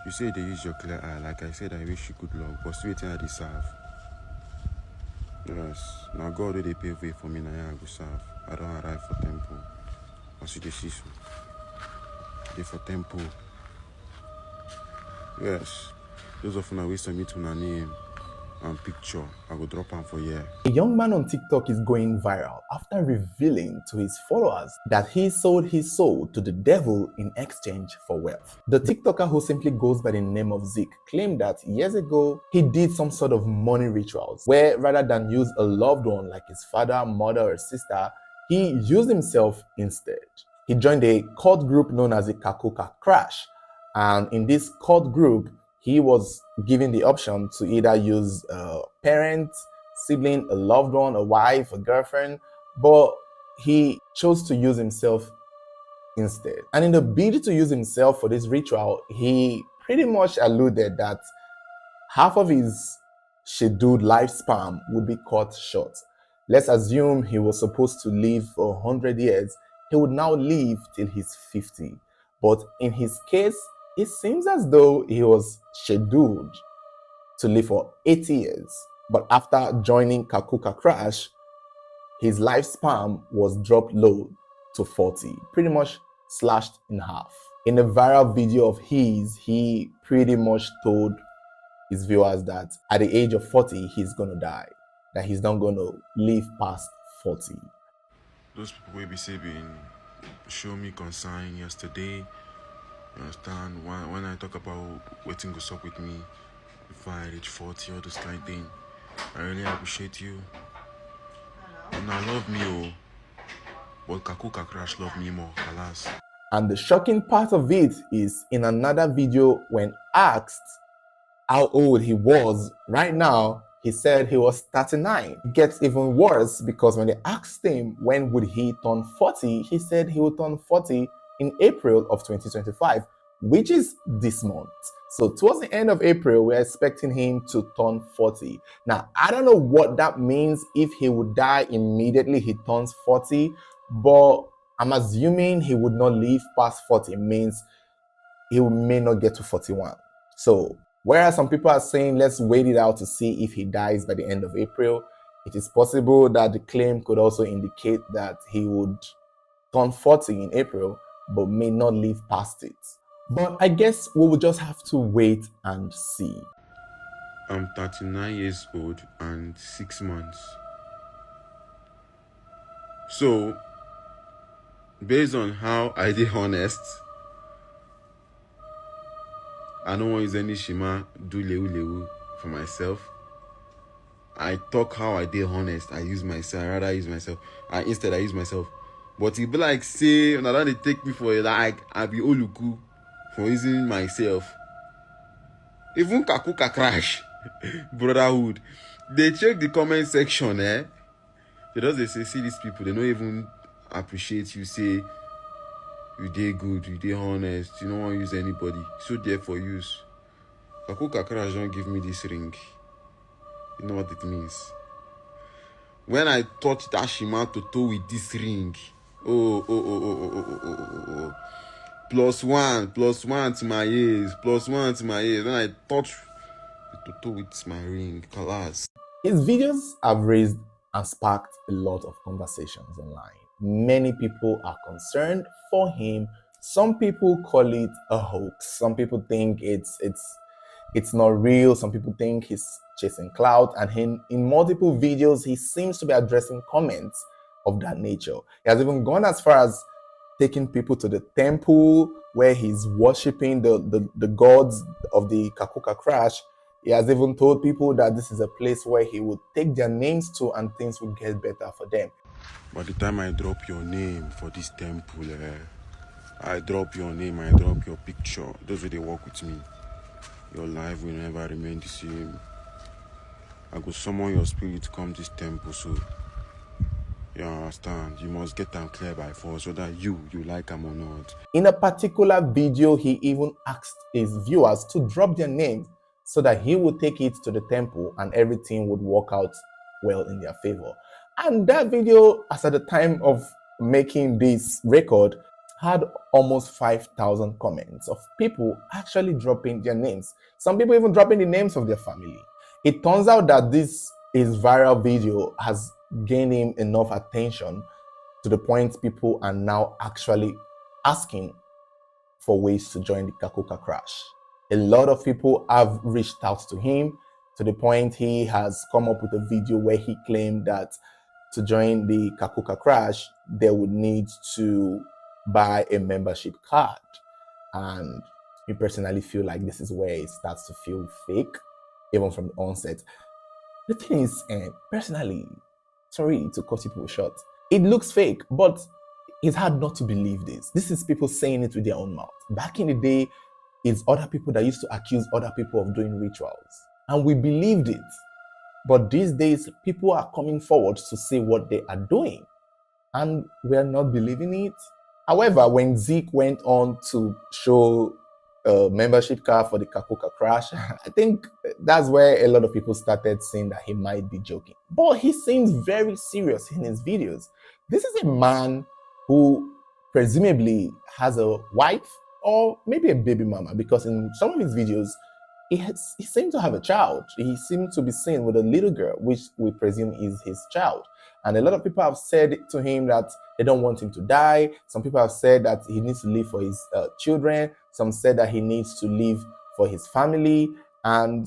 You say they use your clear eye. Like I said, I wish you good luck. But still waiting I deserve. Yes. Now God they pave way for me now I go serve. I don't arrive for temple. As you see so. They for temple. Yes. Those of you now waste on me to my name and picture. I go drop them for year. A young man on TikTok is going viral after revealing to his followers that he sold his soul to the devil in exchange for wealth. The TikToker, who simply goes by the name of Zeke, claimed that years ago he did some sort of money rituals where rather than use a loved one like his father, mother, or sister, he used himself instead. He joined a cult group known as the Kakuka Crash, and in this cult group, he was given the option to either use a parent, sibling, a loved one, a wife, a girlfriend, but he chose to use himself instead. And in the bid to use himself for this ritual, he pretty much alluded that half of his scheduled lifespan would be cut short. Let's assume he was supposed to live for 100 years. He would now live till he's 50. But in his case, it seems as though he was scheduled to live for 80 years. But after joining Kakuka Crash, his lifespan was dropped low to 40, pretty much slashed in half. In a viral video of his, he pretty much told his viewers that at the age of 40, he's gonna die, that he's not gonna live past 40. Those people will be saying, show me concern yesterday. You understand? When I talk about waiting goes up with me before I reach 40 or this kind of thing, I really appreciate you. And I love me, oh. But Kakuka Crash love me more, alas. And the shocking part of it is in another video when asked how old he was right now, he said he was 39. It gets even worse because when they asked him when would he turn 40, he said he would turn 40 in April of 2025, which is this month. So towards the end of April, we're expecting him to turn 40. Now, I don't know what that means if he would die immediately he turns 40, but I'm assuming he would not live past 40. It means he may not get to 41. So whereas some people are saying, let's wait it out to see if he dies by the end of April, it is possible that the claim could also indicate that he would turn 40 in April, but may not live past it. But I guess we will just have to wait and see. I'm 39 years old and 6 months. So, based on how I did honest, I don't want to use any shima do lewu for myself. I talk how I did honest. I use myself. I rather use myself. Instead I use myself. But it be like say, when I don't take me for like I be oluku for using myself. Even Kakuka Crash, brotherhood. They check the comment section, eh? They just say, see these people, they don't even appreciate you, say you did good, you did honest, you don't want to use anybody. So there for use. Kakuka Crash don't give me this ring. You know what it means? When I touch that Shima to toe with this ring, oh. +1 to my ears, +1 to my ears. When I touch the toe with my ring, class. His videos have raised and sparked a lot of conversations online. Many people are concerned for him. Some people call it a hoax. Some people think it's not real. Some people think he's chasing clout. And in multiple videos, he seems to be addressing comments of that nature. He has even gone as far as taking people to the temple where he's worshipping the gods of the Kakuka Crash. He has even told people that this is a place where he would take their names to and things would get better for them. By the time I drop your name for this temple, I drop your name, I drop your picture. Those who they work with me, your life will never remain the same. I go summon your spirit to come this temple, so you understand. You must get them clear by force, whether you like them or not. In a particular video, he even asked his viewers to drop their names so that he would take it to the temple and everything would work out well in their favor. And that video, as at the time of making this record, had almost 5,000 comments of people actually dropping their names. Some people even dropping the names of their family. It turns out that this his viral video has gained him enough attention to the point people are now actually asking for ways to join the Kakuka crash. A lot of people have reached out to him to the point he has come up with a video where he claimed that to join the Kakuka crash, they would need to buy a membership card. And me personally feel like this is where it starts to feel fake, even from the onset. The thing is, personally, sorry to cut people short, it looks fake, but it's hard not to believe this. This is people saying it with their own mouth. Back in the day, it's other people that used to accuse other people of doing rituals, and we believed it. But these days, people are coming forward to say what they are doing, and we're not believing it. However, when Zeke went on to show a membership card for the Kakuka crash, I think that's where a lot of people started saying that he might be joking. But he seems very serious in his videos. This is a man who presumably has a wife or maybe a baby mama, because in some of his videos, he seemed to have a child. He seemed to be seen with a little girl, which we presume is his child. And a lot of people have said to him that they don't want him to die. Some people have said that he needs to live for his children. Some said that he needs to live for his family. And,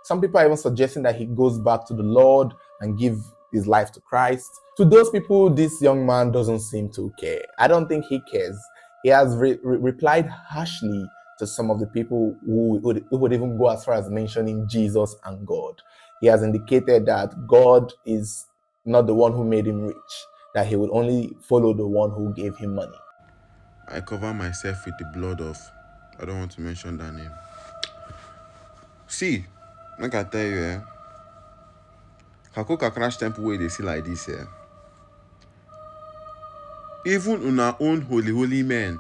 some people are even suggesting that he goes back to the Lord and give his life to Christ. To those people, this young man doesn't seem to care. I don't think he cares. He has replied harshly to some of the people who would even go as far as mentioning Jesus and God. He has indicated that God is not the one who made him rich, that he would only follow the one who gave him money. I cover myself with the blood of, I don't want to mention that name. See, like I tell you, Kakuka crash temple where they see like this, even on our own holy men,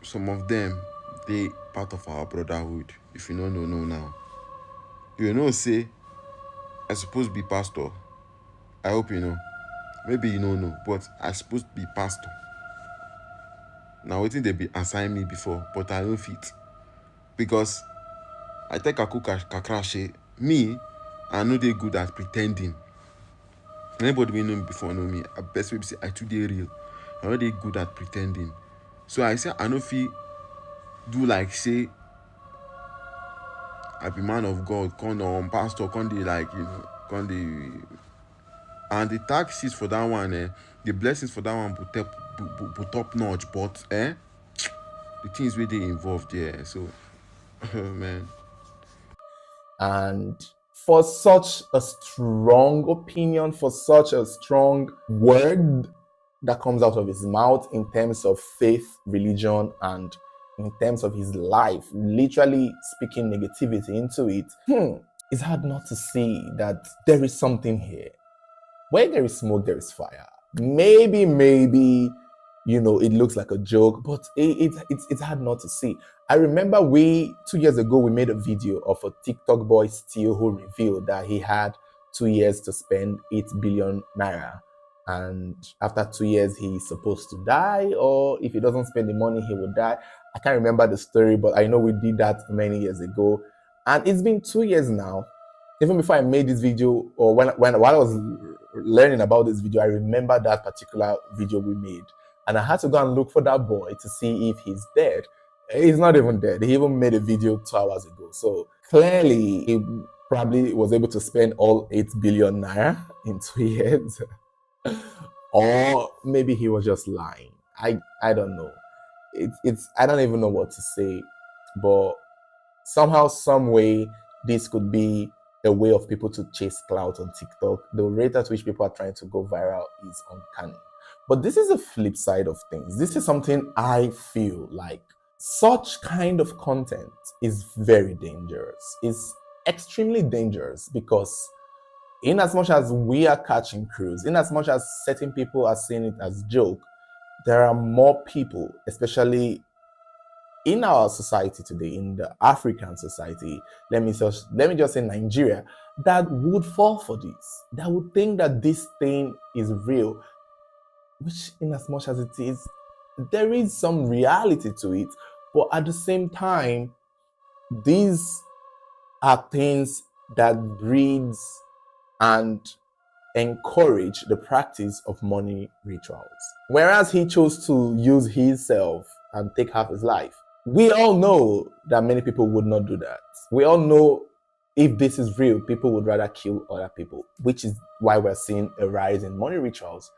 some of them, they part of our brotherhood. If you don't know now, you say I supposed to be pastor. I hope you know. Maybe you don't know, but I supposed to be pastor. Now waiting they be assign me before, but I don't fit. Because I take Kakrashe, me, I know they good at pretending. Anybody we know me before know me. I best way say I too they real. I know they good at pretending. So I say I know fit do like say I be man of God, come on pastor, come the like, come the, and the taxes for that one, the blessings for that one put top notch, but the things where they involved there. So man. And for such a strong opinion, for such a strong word that comes out of his mouth in terms of faith, religion, and in terms of his life, literally speaking negativity into it, it's hard not to see that there is something here. Where there is smoke, there is fire. Maybe, it looks like a joke, but it's hard not to see. I remember 2 years ago, we made a video of a TikTok boy Steel who revealed that he had 2 years to spend 8 billion naira. And after 2 years, he's supposed to die, or if he doesn't spend the money, he will die. I can't remember the story, but I know we did that many years ago. And it's been 2 years now. Even before I made this video, or while I was learning about this video, I remember that particular video we made. And I had to go and look for that boy to see if he's dead. He's not even dead. He even made a video 2 hours ago. So clearly, he probably was able to spend all 8 billion naira in 2 years. Or maybe he was just lying. I don't know. I don't even know what to say. But somehow, some way, this could be a way of people to chase clout on TikTok. The rate at which people are trying to go viral is uncanny. But this is a flip side of things. This is something I feel like such kind of content is very dangerous. It's extremely dangerous because in as much as we are catching crews, in as much as certain people are seeing it as joke, there are more people, especially in our society today, in the African society, let me just say Nigeria, that would fall for this, that would think that this thing is real. which, in as much as it is, there is some reality to it. But at the same time, these are things that breeds and encourage the practice of money rituals. Whereas he chose to use himself and take half his life. We all know that many people would not do that. We all know if this is real, people would rather kill other people, which is why we're seeing a rise in money rituals.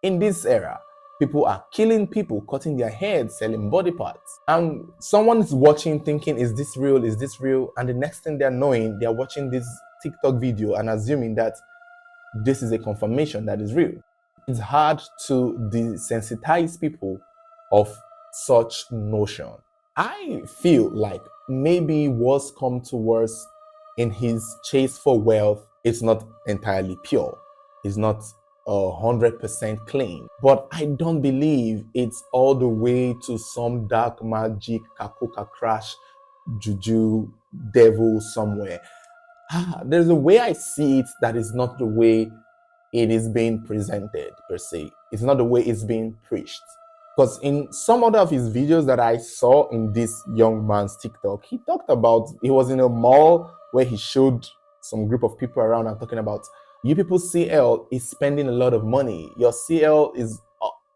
In this era, people are killing people, cutting their heads, selling body parts. And someone is watching thinking, is this real? Is this real? And the next thing they're knowing, they're watching this TikTok video and assuming that this is a confirmation that is real. It's hard to desensitize people of such notion. I feel like maybe worse come to worse in his chase for wealth. It's not entirely pure. It's not 100% clean. But I don't believe it's all the way to some dark magic, kakuka crash, juju, devil somewhere. There's a way I see it that is not the way it is being presented per se. It's not the way it's being preached. Because in some other of his videos that I saw in this young man's TikTok, he talked about, he was in a mall where he showed some group of people around and talking about, you people CL is spending a lot of money. Your CL is,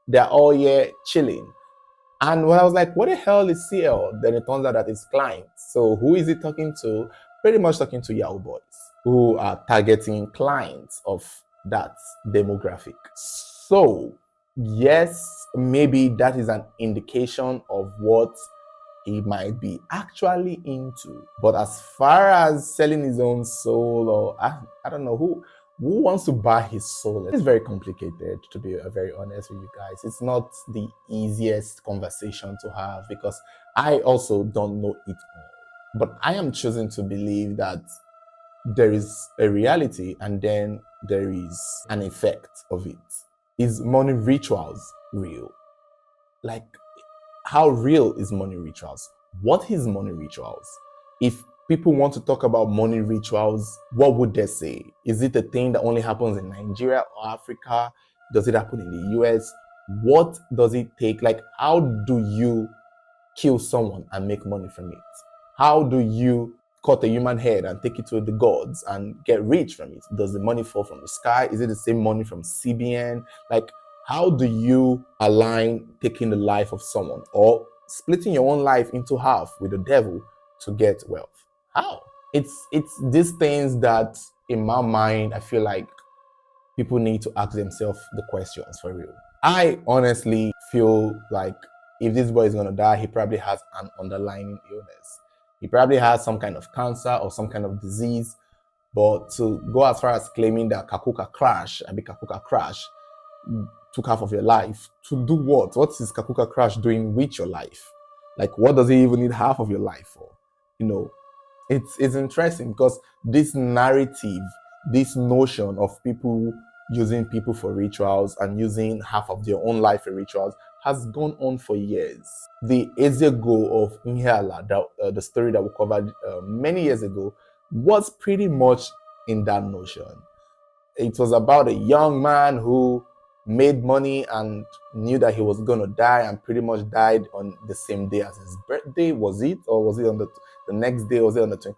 they're all here chilling. And when I was like, what the hell is CL? Then it turns out that it's clients. So who is he talking to? Pretty much talking to Yahoo boys who are targeting clients of that demographic. So yes, maybe that is an indication of what he might be actually into. But as far as selling his own soul, or I don't know who wants to buy his soul. It's very complicated, to be very honest with you guys. It's not the easiest conversation to have because I also don't know it all. But I am choosing to believe that there is a reality and then there is an effect of it. Is money rituals real? Like, how real is money rituals? What is money rituals? If people want to talk about money rituals, what would they say? Is it a thing that only happens in Nigeria or Africa? Does it happen in the US? What does it take? Like, how do you kill someone and make money from it? How do you cut a human head and take it to the gods and get rich from it? Does the money fall from the sky? Is it the same money from CBN? Like, how do you align taking the life of someone or splitting your own life into half with the devil to get wealth? How? It's these things that, in my mind, I feel like people need to ask themselves the questions for real. I honestly feel like if this boy is gonna die, he probably has an underlying illness. He probably has some kind of cancer or some kind of disease. But to go as far as claiming that Kakuka crash, Kakuka crash took half of your life, to do what? What is Kakuka crash doing with your life? Like, what does he even need half of your life for? You know, it's interesting because this narrative, this notion of people using people for rituals and using half of their own life for rituals has gone on for years. The Ezeago of Inhala, the story that we covered many years ago, was pretty much in that notion. It was about a young man who made money and knew that he was going to die and pretty much died on the same day as his birthday. Was it? Or was it on the next day? Was it on the 20th?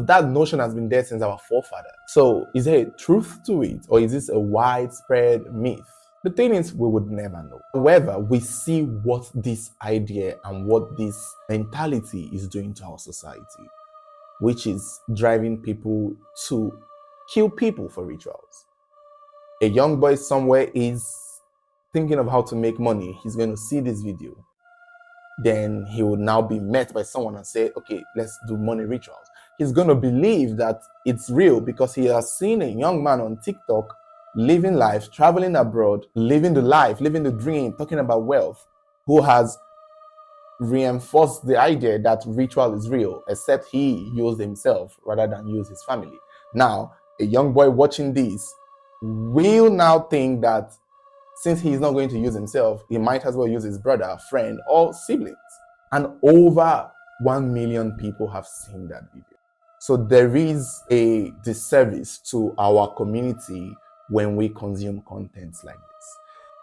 That notion has been there since our forefathers. So is there a truth to it, or is this a widespread myth? The thing is, we would never know. However, we see what this idea and what this mentality is doing to our society, which is driving people to kill people for rituals. A young boy somewhere is thinking of how to make money. He's going to see this video. Then he will now be met by someone and say, okay, let's do money rituals. He's going to believe that it's real because he has seen a young man on TikTok living life, traveling abroad, living the life, living the dream, talking about wealth, who has reinforced the idea that ritual is real, except he used himself rather than use his family. Now, a young boy watching this will now think that since he's not going to use himself, he might as well use his brother, friend, or siblings. And over 1 million people have seen that video. So there is a disservice to our community when we consume contents like this.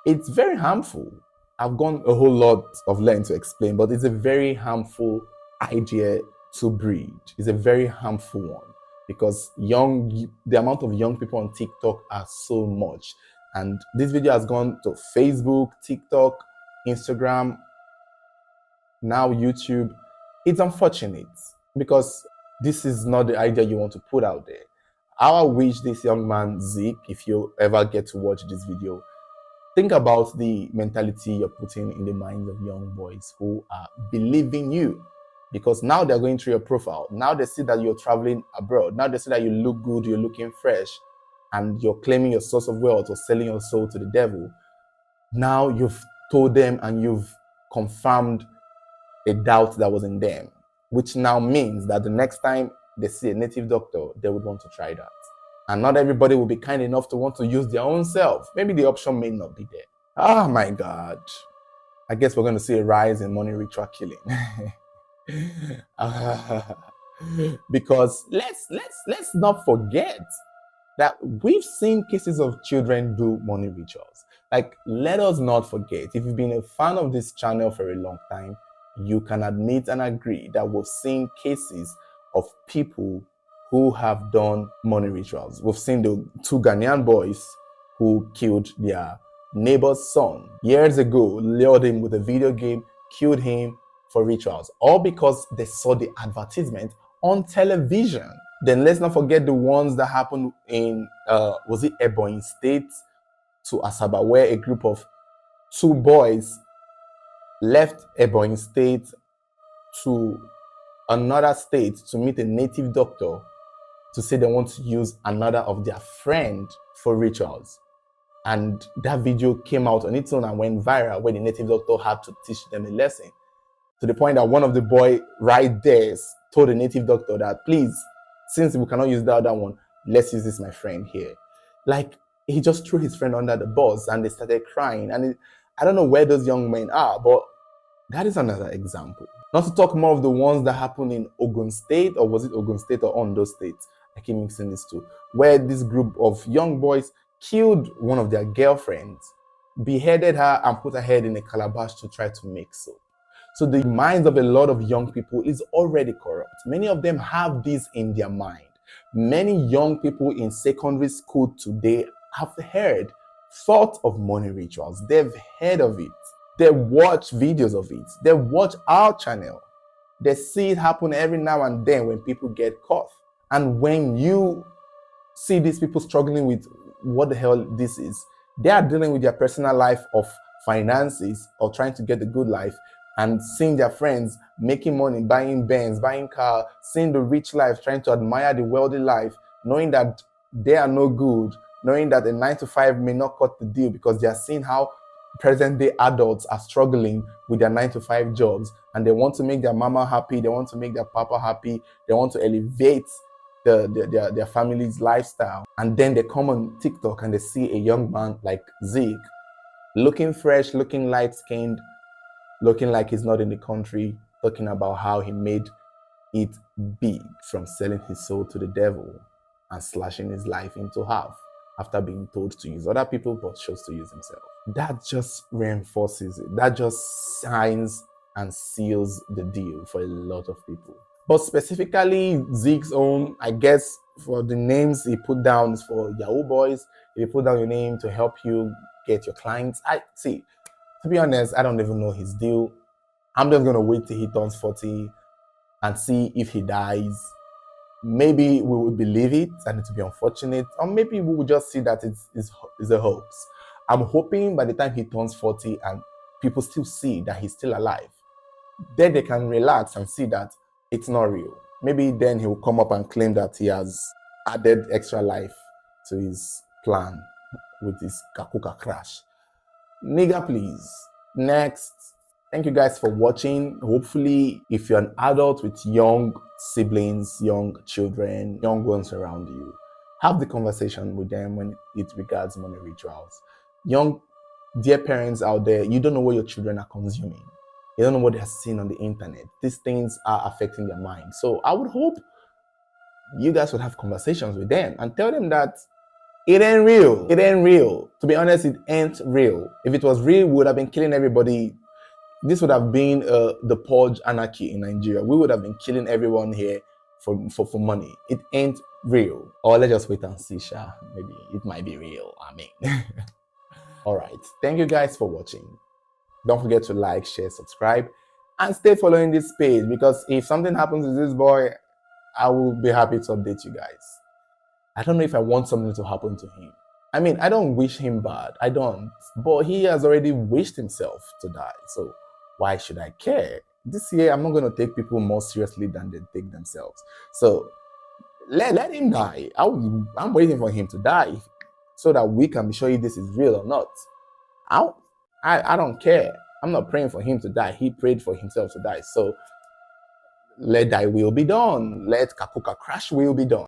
It's very harmful. I've gone a whole lot of length to explain, but it's a very harmful idea to breed. It's a very harmful one because the amount of young people on TikTok are so much. And this video has gone to Facebook, TikTok, Instagram, now YouTube. It's unfortunate because this is not the idea you want to put out there. How I wish this young man, Zeke, if you ever get to watch this video, think about the mentality you're putting in the minds of young boys who are believing you. Because now they're going through your profile. Now they see that you're traveling abroad. Now they see that you look good, you're looking fresh, and you're claiming your source of wealth or selling your soul to the devil. Now you've told them and you've confirmed a doubt that was in them, which now means that the next time they see a native doctor, they would want to try that. And not everybody will be kind enough to want to use their own self. Maybe the option may not be there. Oh my God. I guess we're going to see a rise in money ritual killing. Because let's not forget that we've seen cases of children do money rituals. Like, let us not forget, if you've been a fan of this channel for a long time, you can admit and agree that we've seen cases of people who have done money rituals. We've seen the two Ghanaian boys who killed their neighbor's son years ago, lured him with a video game, killed him for rituals, all because they saw the advertisement on television. Then let's not forget the ones that happened in, was it Ebonyi State to Asaba, where a group of two boys left Ebonyi State to another state to meet a native doctor to say they want to use another of their friend for rituals. And that video came out on its own and went viral, where the native doctor had to teach them a lesson. To the point that one of the boys right there told the native doctor that, please, since we cannot use the other one, let's use this, my friend here. Like, he just threw his friend under the bus and they started crying. And I don't know where those young men are, but that is another example. Not to talk more of the ones that happened in Ogun State, or was it Ogun State or Ondo State? I keep mixing these two, where this group of young boys killed one of their girlfriends, beheaded her, and put her head in a calabash to try to make soap. So the minds of a lot of young people is already corrupt. Many of them have this in their mind. Many young people in secondary school today have thought of money rituals. They've heard of it. They watch videos of it. They watch our channel. They see it happen every now and then when people get caught. And when you see these people struggling with what the hell this is, they are dealing with their personal life of finances or trying to get the good life, and seeing their friends making money, buying Benz, buying car, seeing the rich life, trying to admire the wealthy life, knowing that they are no good, knowing that a 9-to-5 may not cut the deal because they are seeing how present-day adults are struggling with their 9-to-5 jobs, and they want to make their mama happy, they want to make their papa happy, they want to elevate their family's lifestyle. And then they come on TikTok and they see a young man like Zeke, looking fresh, looking light-skinned, looking like he's not in the country, talking about how he made it big from selling his soul to the devil and slashing his life into half after being told to use other people but chose to use himself. That just reinforces it. That just signs and seals the deal for a lot of people. But specifically, Zeke's own, I guess, for the names he put down is for Yahoo boys. If you put down your name to help you get your clients, to be honest, I don't even know his deal. I'm just going to wait till he turns 40 and see if he dies. Maybe we will believe it and it will be unfortunate, or maybe we will just see that it's a hoax. I'm hoping by the time he turns 40 and people still see that he's still alive, then they can relax and see that it's not real. Maybe then he will come up and claim that he has added extra life to his plan with his Kakuka crash. Nigga, please. Next. Thank you guys for watching. Hopefully, if you're an adult with young siblings, young children, young ones around you, have the conversation with them when it regards money rituals. Young, dear parents out there, you don't know what your children are consuming. You don't know what they're seeing on the internet. These things are affecting their mind. So I would hope you guys would have conversations with them and tell them that It ain't real. It ain't real. To be honest, it ain't real. If it was real, we would have been killing everybody. This would have been the purge anarchy in Nigeria. We would have been killing everyone here for money. It ain't real. Or let's just wait and see, Sha. Maybe it might be real. I mean. All right. Thank you guys for watching. Don't forget to like, share, subscribe, and stay following this page, because if something happens to this boy, I will be happy to update you guys. I don't know if I want something to happen to him. I mean, I don't wish him bad. I don't. But he has already wished himself to die. So why should I care? This year, I'm not going to take people more seriously than they take themselves. So let him die. I'm waiting for him to die so that we can be sure if this is real or not. I don't care. I'm not praying for him to die. He prayed for himself to die. So let thy will be done. Let Kakuka crash will be done.